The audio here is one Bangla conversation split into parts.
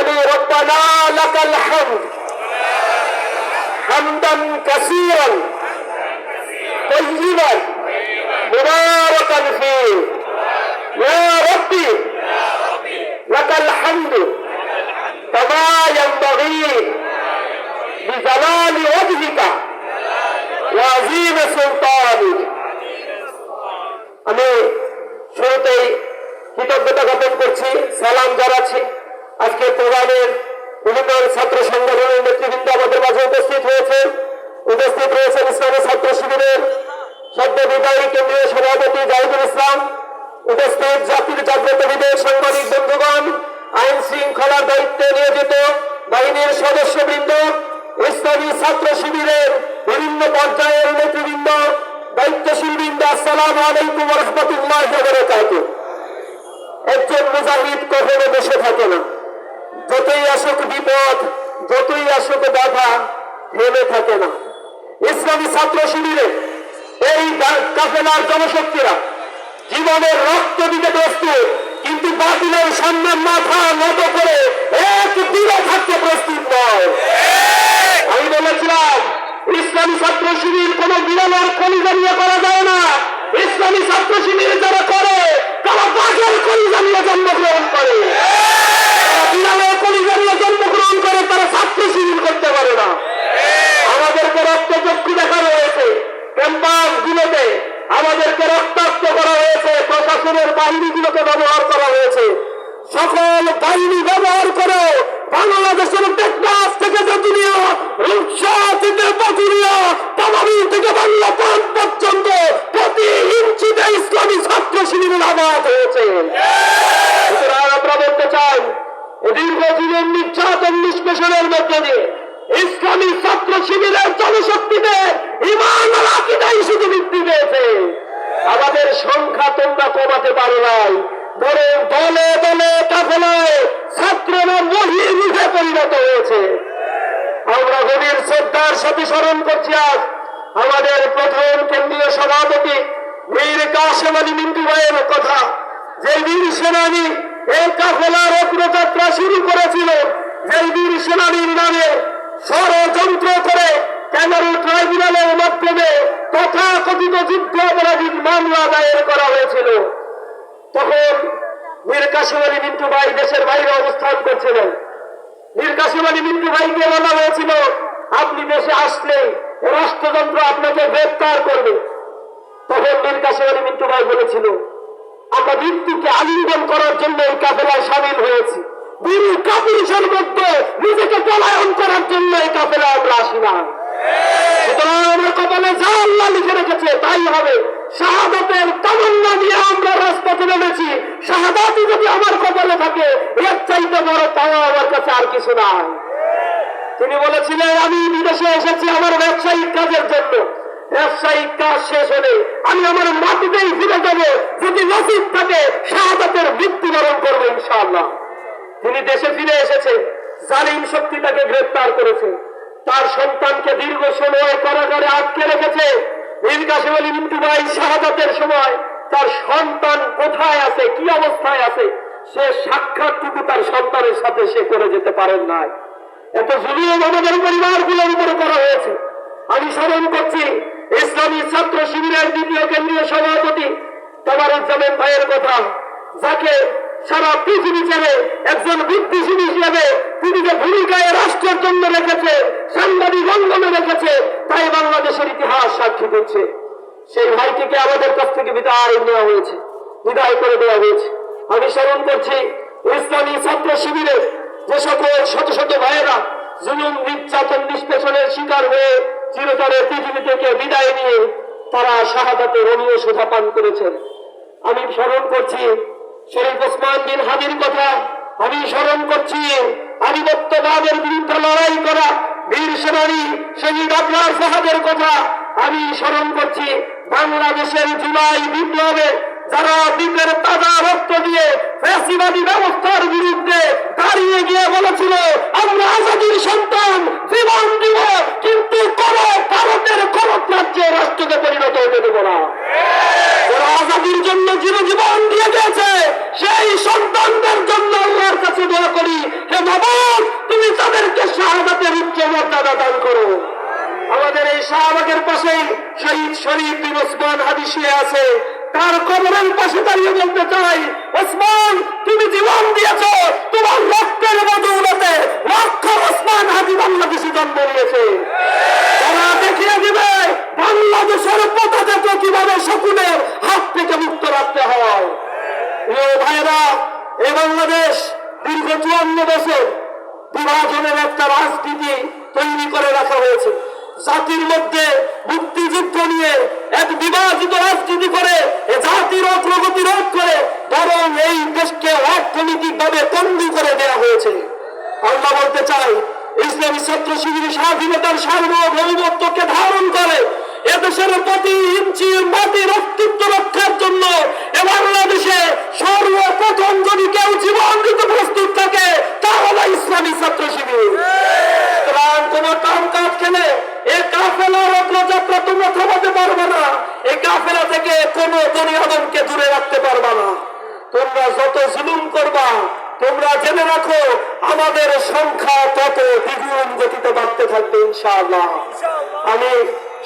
ربنا لك الحمد حمدا كثيرا طيبا مباركا فيه يا ربي لك الحمد كما ينبغي بجلال وجهك وعظيم سلطانك। আমি শুরুতেই কৃতজ্ঞতা জ্ঞাপন করছি, সালাম জানাচ্ছি। আজকে প্রোগ্রামের বিভিন্ন ছাত্র সংগঠনের নেতৃবৃন্দ আমাদের মাঝে উপস্থিত রয়েছেন ইসলামী ছাত্র শিবিরের সদ্য বিদায়ী কেন্দ্রীয় সভাপতি জাহিদুল ইসলাম, উপস্থিত জাতির জাগ্রত বিদেশ সাংবাদিক বন্ধুগণ, আইন শৃঙ্খলার দায়িত্বে নিয়োজিত বাহিনীর সদস্যবৃন্দ, ইসলামী ছাত্র শিবিরের বিভিন্ন পর্যায়ের নেতৃবৃন্দ, দায়িত্বশীল বৃন্দ, আসসালামু আলাইকুম ওয়া রাহমাতুল্লাহি ওয়া বারাকাতুহু। একজন মুজাহিদ কখনো বসে থাকে না, যতই আসুক বিপদ, যতই আসুক বাধা, থেমে থাকে না। ইসলামী ছাত্র শিবিরে এই কাফেলার জনশক্তিরা জীবনের রক্ত দিতে প্রস্তুত, কিন্তু বাতিলের সামনে মাথা নত করে এক দিনে থাকতে প্রস্তুত নয়। আমি বলেছিলাম ইসলামী ছাত্র শিবির কোন বিড়ালের কলিজা নিয়ে করা যায় না। ইসলামী ছাত্র শিবির যারা করে তারা বাঘের কলিজা নিয়ে জন্মগ্রহণ করে, বিড়ালের কলিজা নিয়ে জন্মগ্রহণ করে, তারা ছাত্র শিবির করতে পারে না। আমাদেরকে রক্তচক্ষু দেখানো হয়েছে ক্যাম্পাস গুলোতে, আমাদেরকে রক্তাক্ত করা হয়েছে, প্রশাসনের বাহিনীগুলোকে ব্যবহার করা হয়েছে। সকল বাহিনী ব্যবহার করে বাংলাদেশের টেকনাফ থেকে জতুলিয়া, রূপসা থেকে পাতুরিয়া, তামাবি থেকে বাংলা পান পর্যন্ত প্রতি ইঞ্চিতে ইসলামী ছাত্র শিবিরের আবাদ হয়েছে। সুতরাং আমরা বলতে চাই, দীর্ঘদিনের নির্যাতন নিষ্পেষণের মধ্যে দিয়ে ইসলামী ছাত্র শিবিরের জনশক্তিতে ঈমান আর আকীদাই শুধু বৃদ্ধি পেয়েছে। আমাদের সংখ্যা তোমরা কমাতে পারো নাই, বরং দলে দলে কাফেলায় ছাত্ররা মহিরুহে পরিণত হয়েছে। আমরা গভীর শ্রদ্ধার সাথে স্মরণ করছি আজ আমাদের প্রথম কেন্দ্রীয় সভাপতি মীর কাসেম আলী মিন্টু ভাইয়ের কথা। যে বীর সেনানী এই কাফেলার অগ্রযাত্রা শুরু করেছিল, যে বীর সেনানীর নামে ষড়যন্ত্র করে ক্যাঙ্গারু ট্রাইব্যুনালের মাধ্যমে তথাকথিত যুদ্ধ অপরাধীর মামলা দায়ের করা হয়েছিল, তখন মীর কাসেম আলী মিন্টু ভাই দেশের বাইরে অবস্থান করছিলেন। মীর কাসেম আলী মিন্টু ভাইকে বলা হয়েছিল, আপনি দেশে আসলে রাষ্ট্রযন্ত্র আপনাকে গ্রেফতার করবে। তখন মীর কাসেম আলী মিন্টু ভাই বলেছিল, আমরা মৃত্যুকে আলিঙ্গন করার জন্য এই কাফেলায় সামিল হয়েছি, বীর কাপুরুষের মধ্যে নিজেকে পলায়ন করার জন্য এই কাফেলায় আমরা আসি না। সুতরাং আমার কপালে যা আল্লাহ লিখে রেখেছে তাই হবে। শাহাদাতের তামান্না নিয়ে আমরা রাজপথে নেমেছি। শাহাদাতই যদি আমার কপালে থাকে, এর চাইতে বড় পাওয়া আমার কাছে আর কিছু নাই। তিনি বলেছিলেন, আমি বিদেশে এসেছি আমার ব্যবসায়িক কাজের জন্য, ব্যবসায়িক কাজ শেষ হলে আমি আমার মাটিতেই ফিরে যাব, যদি নসিব থাকে শাহাদাতের মৃত্যুবরণ করবো ইনশাআল্লাহ। তিনি দেশে ফিরে এসেছে, জালিম শক্তি তাকে গ্রেফতার করেছে, তার সন্তানকে দীর্ঘ সময় কারাগারে আটকে রেখেছে। মীর কাসেম আলী মিন্টু ভাই শাহাদাতের সময় তার সন্তান কোথায় আছে, কি অবস্থায় আছে, সে সাক্ষাৎটুকু তার সন্তানের সাথে সে করে যেতে পারেন নাই। এত জুলুম আমাদের পরিবারগুলোর উপরে করা হয়েছে। আমি স্মরণ করছি ইসলামী ছাত্র শিবিরের দ্বিতীয় কেন্দ্রীয় সভাপতি তাবারুজ্জামান ভাইয়ের কথা, যাকে সারা পৃথিবী ছেড়ে একজন বুদ্ধিজীবী হিসেবে তিনি যে ভূমিকায় রাষ্ট্রের জন্য রেখেছে, সাংবাদিক অঙ্গনে রেখেছে, তাই বাংলাদেশের ইতিহাস সাক্ষী দিচ্ছে। সেই ভাইটিকে আমাদের কাছ থেকে বিদায় নেওয়া হয়েছে, বিদায় করে দেওয়া হয়েছে। আমি স্মরণ করছি ইসলামী ছাত্র শিবিরের যে সকল শত শত ভাইয়েরা জুলুম নির্যাতন নিষ্পেষণের শিকার হয়ে চিরতরে পৃথিবী থেকে বিদায় নিয়ে তারা শাহাদাতে রমণীয় সুধা পান করেছেন। আমি স্মরণ করছি শরীফ ওসমান বিন হাদির কথা, আমি স্মরণ করছি আধিপত্যবাদের বিরুদ্ধে লড়াই করা বীর সেনানী শহীদ আবরার সাহাবের কথা, আমি স্মরণ করছি বাংলাদেশের জুলাই বিপ্লবে যারা দ্বীপের তাজা রক্ত দিয়ে ফ্যাসিবাদী ব্যবস্থার বিরুদ্ধে দাঁড়িয়ে গিয়ে বলেছিল, আমরা আজাদির সন্তান, জীবন দিব, কিন্তু কোন ভারতের কোন রাজ্যে রাষ্ট্রকে পরিণত হতে দেব না। যারা আজাদির জন্য জীবন দিয়ে গেছে, সেই সন্তানদের জন্য আল্লাহর কাছে দোয়া করি, হে বাবা মর্যাদা দান করো। আমাদের এই শাহবাগের পাশেই শহীদ শরীফ বিন ওসমান হাদি শুয়ে আছে, তার কবরের পাশে দাঁড়িয়ে বলতে চাই, ওসমান তুমি জীবন দিয়েছ, তোমার রক্তের বদৌলতে লক্ষ ওসমান হাদি বাংলাদেশে জন্ম নিয়েছে। তারা দেখিয়ে দিবে বাংলাদেশের পতাকাকে কিভাবে শকুনের হাত থেকে মুক্ত রাখতে হয়। প্রিয় ভাইরা, এই বাংলাদেশ দীর্ঘ 54 বছর বিভাজনের একটা রাজনীতি তৈরি করে রাখা হয়েছে। জাতির মধ্যে মুক্তিযুদ্ধ নিয়ে এক বিভাজিত রাজনীতি করে জাতির অগ্রগতি রোধ করে বরং এই দেশকে অর্থনৈতিকভাবে বন্দী করে দেওয়া হয়েছে। আমরা বলতে চাই, ইসলামী ছাত্র শিবির স্বাধীনতার সার্বভৌমত্বকে ধারণ করে এদেশের প্রতি ইঞ্চি মাটির অস্তিত্ব রক্ষার জন্য এ বাংলাদেশে সর্বপ্রথম যদি কেউ জীবন দিতে প্রস্তুত থাকে তাহলে ইসলামী ছাত্র শিবির। কোন কাম কাজ খেলে এই কাফেলার অগ্রযাত্রা তোমরা থামাতে পারবে না, এই কাফেলা থেকে কোন বনি আদমকে দূরে রাখতে পারবে না। তোমরা যত জুলুম করবা তোমরা জেনে রাখো আমাদের সংখ্যা তত দ্বিগুণ গতিতে বাড়তে থাকবে ইনশাআল্লাহ। আমি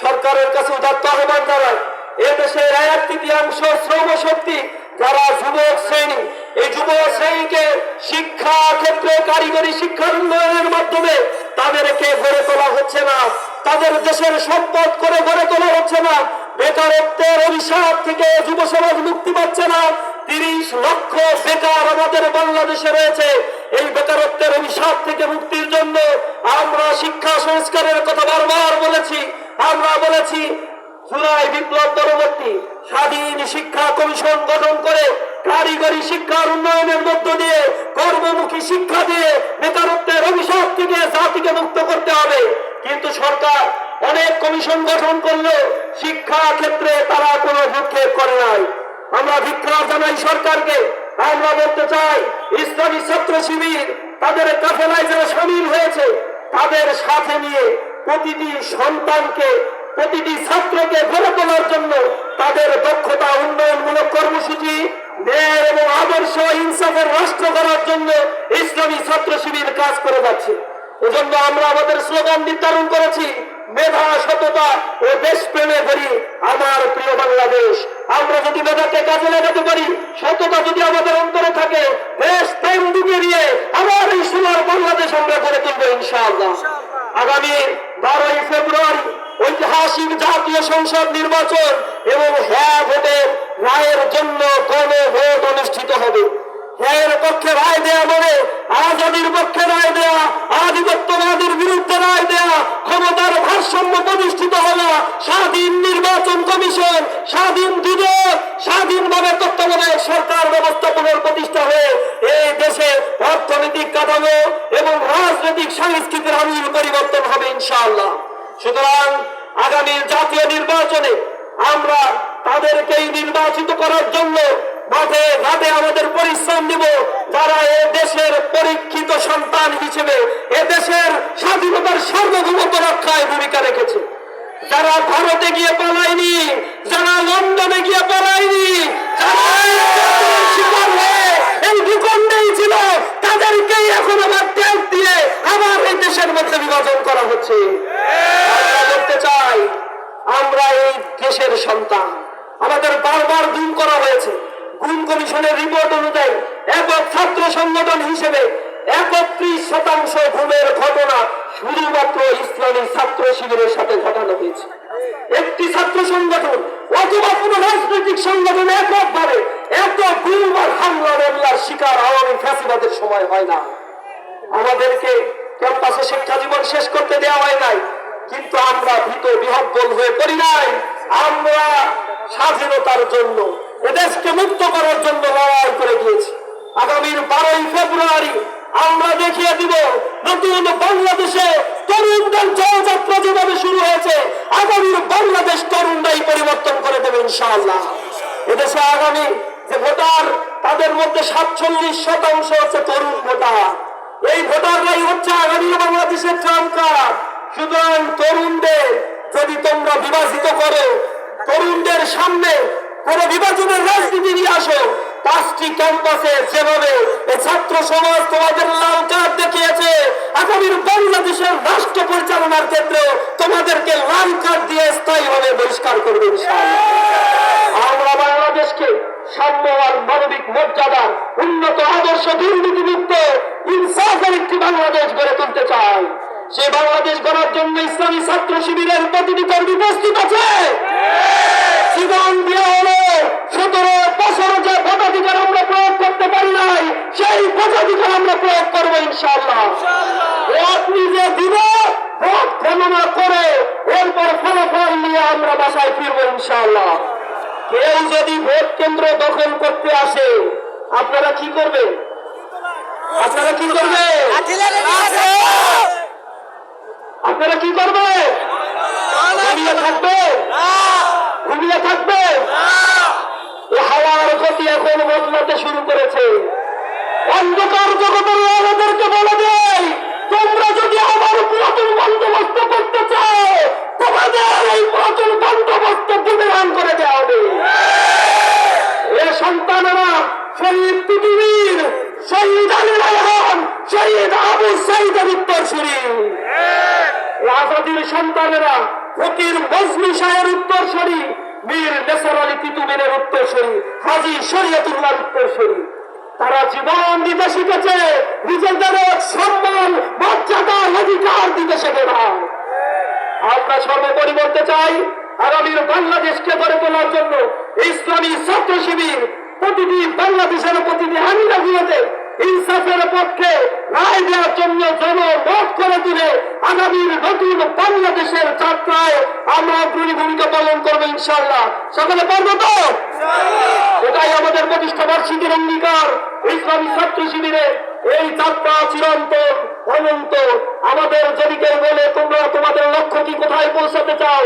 সরকারের কাছে উদাত্ত আহ্বান জানাই, এদেশের 1/3 শ্রম শক্তি যারা যুবক শ্রেণী, এই যুবক শ্রেণীকে শিক্ষা ক্ষেত্রে কারিগরি শিক্ষার উন্নয়নের মাধ্যমে তাদেরকে গড়ে তোলা হচ্ছে না, তাদের দেশের সম্পদ করে গড়ে তোলা হচ্ছে না। বেকারত্বের অভিশাপ থেকে যুব সমাজ মুক্তি পাচ্ছে না। 30 লক্ষ বেকার আমাদের বাংলাদেশে রয়েছে। এই বেকারত্বের অভিশাপ থেকে মুক্তির জন্য আমরা শিক্ষা সংস্কারের কথা বারবার বলেছি। আমরা বলেছি জুলাই বিপ্লব পরবর্তী স্বাধীন শিক্ষা কমিশন গঠন করে কারিগরি শিক্ষার উন্নয়নের মধ্য দিয়ে কর্মমুখী শিক্ষা দিয়ে বেকারত্বের অভিশাপ থেকে জাতিকে মুক্ত করতে হবে। কিন্তু সরকার অনেক কমিশন গঠন করলো, শিক্ষা ক্ষেত্রে তারা কোনো ভূক্ষেপ করে নাই। আমরা ধিক্কার জানাই সরকারকে। আমরা বলতে চাই, ইসলামী ছাত্র শিবির তাদের কাফেলায় যারা শামিল হয়েছে তাদের সাথে নিয়ে প্রতিটি সন্তানকে, প্রতিটি ছাত্রকে গড়ে তোলার জন্য তাদের দক্ষতা উন্নয়নমূলক কর্মসূচি, ন্যায় এবং আদর্শ ইনসাফের রাষ্ট্র করার জন্য ইসলামী ছাত্র শিবির কাজ করে যাচ্ছে। এজন্য আমরা আমাদের স্লোগান নির্ধারণ করেছি, মেধা সততা ও দেশপ্রেমে ভরি আমার প্রিয় বাংলাদেশ। আমরা যদি মেধাকে কাজে লাগাতে পারি, সততা যদি আমাদের অন্তরে থাকে, দেশ প্রেম ডুবে দিয়ে আমার এই সোনার বাংলাদেশ আমরা গড়ে তুলবো ইনশাআল্লাহ। আগামী 12ই ফেব্রুয়ারি ঐতিহাসিক জাতীয় সংসদ নির্বাচন এবং হ্যাঁ ভোটের রায়ের জন্য গণভোট অনুষ্ঠিত হবে। হ্যাঁ পক্ষে রায় দেয়া মানে আজাদির পক্ষে রায় দেয়া, আধিপত্যবাদের বিরুদ্ধে রায় দেয়া, ক্ষমতার ভারসাম্য প্রতিষ্ঠিত হওয়া, স্বাধীন নির্বাচন কমিশন, স্বাধীন দুদক, স্বাধীনভাবে তত্ত্বাবধায়ক সরকার ব্যবস্থা পুনঃপ্রতিষ্ঠা হয়ে এই দেশে অর্থনৈতিক কাঠামো এবং রাজনৈতিক সংস্কৃতির আমূল পরিবর্তন হবে ইনশাআল্লাহ। সুতরাং আগামী জাতীয় নির্বাচনে আমরা তাদেরকেই নির্বাচিত করার জন্য মাঠে ঘাটে আমাদের পরিশ্রম দিব, যারা এ দেশের পরীক্ষিত সন্তান হিসেবে এ দেশের স্বাধীনতার সার্বভৌমত্ব রক্ষায় ভূমিকা রেখেছে, যারা ভারতে গিয়ে পালায়নি, যারা লন্ডনে গিয়ে পালায়নি, যারা শিকার হয়ে এই ভূখণ্ডেই ছিল, তাদেরকেই এখন আবার ট্যাগ দিয়ে আবার এই দেশের মধ্যে বিভাজন করা হচ্ছে। আমরা বলতে চাই, আমরা এই দেশের সন্তান। আমাদের বারবার গুম করা হয়েছে। গুম কমিশনের রিপোর্ট অনুযায়ী একক ছাত্র সংগঠন হিসেবে 31% গুমের ঘটনা শুধুমাত্র ইসলামী ছাত্র শিবিরের সাথে ঘটানো হয়েছে। একটি ছাত্র সংগঠন অথবা কোন রাজনৈতিক সংগঠন এককভাবে এত গুম আর হামলা মামলার শিকার আওয়ামী ফ্যাসিবাদের সময় হয় না। আমাদেরকে ক্যাম্পাসে শিক্ষা জীবন শেষ করতে দেওয়া হয় নাই, কিন্তু আমরা ভীত বিহ্বল হয়ে পড়ি নাই। আমরা স্বাধীনতার জন্য, এদেশকে মুক্ত করার জন্য লড়াই করে গিয়েছি। আগামীর 12ই ফেব্রুয়ারি আমরা দেখিয়ে দিব নতুন বাংলাদেশে তরুণদের জয়যাত্রা যেভাবে শুরু হয়েছে, আগামীর বাংলাদেশ তরুণরাই পরিবর্তন করে দেবে ইনশাআল্লাহ। এদেশে আগামী যে ভোটার, তাদের মধ্যে 47% হচ্ছে তরুণ ভোটার। এই ভোটাররাই হচ্ছে আগামী বাংলাদেশের ট্রাম্পকার। সুতরাং তরুণদের যদি তোমরা বিভাজিত করো, তরুণদের সামনে কোন বিভাজনের রাজনীতি নিয়ে আসো, 5টি ক্যাম্পাসে যেভাবে ছাত্র সমাজ তোমাদের লাল কার্ড দেখিয়েছে, আগামীর বাংলাদেশের রাষ্ট্র পরিচালনা পরিচালনার ক্ষেত্রে তোমাদেরকে লাল কার্ড দিয়ে স্থায়ীভাবে বহিষ্কার করবে ইনশাআল্লাহ। আমরা বাংলাদেশকে সাম্য আর মানবিক মর্যাদার উন্নত আদর্শ দুর্নীতিমুক্ত ইনসাফের একটি বাংলাদেশ গড়ে তুলতে চাই। সেই বাংলাদেশ গড়ার জন্য ইসলামী ছাত্র শিবিরের প্রতিটি কর্মী প্রস্তুত আছে। জীবন দিয়ে হলো 17 বছর যে ভোটাধিকার আমরা প্রয়োগ করতে পারি নাই, সেই ভোটাধিকার আমরা প্রয়োগ করবো ইনশাআল্লাহ। ভোট নিজে দিব, ভোট গণনা করে এরপর ফলাফল নিয়ে আমরা বাসায় ফিরবো ইনশাআল্লাহ। কেউ যদি ভোট কেন্দ্র দখল করতে আসে, আপনারা কি করবেন? আপনারা কি করবেন? আপনারা কি করবেন? ঘুমিয়ে থাকবেন? ঘুমিয়ে থাকবেন? হাওয়ার গতি এখন বদলাতে শুরু করেছে। অন্ধকার জগতের আমাদেরকে বলে দেয়, তোমরা যদি আমার পুরাতন বন্দোবস্ত করতে চাও, তোমাদের এই পুরাতন বন্দোবস্ত বুমেরাং করে দেওয়া হবে। এ সন্তানেরা শহীদ পৃথিবীর শহীদ আলী রায়হান, শহীদ আবু সাইদের উত্তরসূরি। আজাদির সন্তানেরা ফকির মজনু শাহের উত্তরসূরি, মীর নেসার আলী তিতুমিরের উত্তরসূরি, হাজী শরীয়তুল্লাহর উত্তরসূরি। তারা জীবন দিতে শিখেছে, নিজেদের সম্মান মর্যাদা অধিকার দিতে শেখে না। আমরা সর্বোপরি বলতে চাই, আগামীর বাংলাদেশকে গড়ে তোলার জন্য ইসলামী ছাত্র শিবির প্রতিটি বাংলাদেশের প্রতিটি আমিরাগুলোতে ইনসাফের পক্ষে রায় দেওয়ার জন্য জনমত করে তুলে আগামীর নতুন বাংলাদেশের যাত্রায় আমরা অগ্রণী ভূমিকা পালন করবো ইনশাআল্লাহ। সকলে পারবো তো? এটাই আমাদের প্রতিষ্ঠা বার্ষিকীর অঙ্গীকার। ইসলামী ছাত্র শিবিরে এই যাত্রা চিরন্তন অনন্ত। আমাদের যদি কেউ বলে তোমরা তোমাদের লক্ষ্য কি, কোথায় পৌঁছাতে চাও,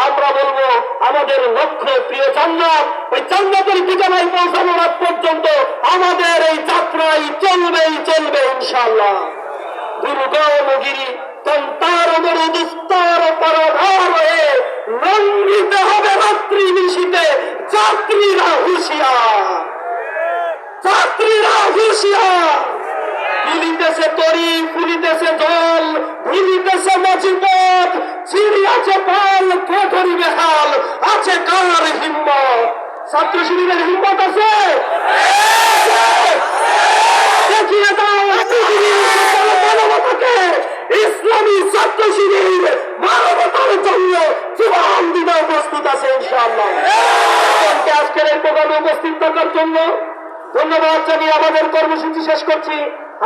আমরা বলবো আমাদের লক্ষ্য প্রিয় জান্নাত। ওই জান্নাতের ঠিকানায় পৌঁছানোর আগ পর্যন্ত আমাদের এই যাত্রায় চলবেই চলবে ইনশাআল্লাহ। দুর্গমগিরি তন্তার মরুদুস্তার পরধার হয়ে লঙ্ঘিতে হবে রাত্রি নিশীতে যাত্রীরা হুঁশিয়ার, যাত্রীরা হুঁশিয়ার। ফুলিতেছে তরি, ফুলিতেছে জল, ভুলিতেছে মাঝিপথ, ছিড়িয়াছে পাল, কে ধরিবে হাল, আছে কার হিম্মত? ছাত্র শিবিরের হিম্মত আছে? দেখিয়ে দাও মানবতাকে। ইসলামী ছাত্র শিবির মানবতার জন্য জীবন দিতে প্রস্তুত আছে ইনশাআল্লাহ। আজকের এই প্রোগ্রামে উপস্থিত থাকার জন্য ধন্যবাদ জানিয়ে আমাদের কর্মসূচি শেষ করছি।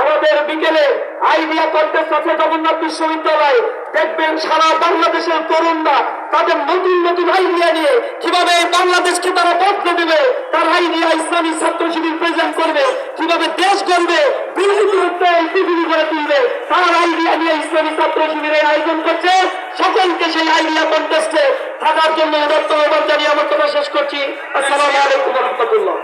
আমাদের বিকেলে আইডিয়া কন্টেস্ট আছে জগন্নাথ বিশ্ববিদ্যালয়ে। দেখবেন সারা বাংলাদেশের তরুণরা তাদের নতুন নতুন আইডিয়া নিয়ে কিভাবে এই বাংলাদেশকে তারা বদলে দেবে, তার আইডিয়া ইসলামী ছাত্র শিবির প্রেজেন্ট করবে। কিভাবে দেশ গড়বে, পৃথিবী করে তুলবে, তার আইডিয়া নিয়ে ইসলামী ছাত্র শিবিরের আয়োজন করছে। সকলকে সেই আইডিয়া কন্টেস্টে থাকার জন্য উদাত্ত আহ্বান জানিয়ে আমার কথা শেষ করছি। আসসালামু আলাইকুম ওয়া রাহমাতুল্লাহ।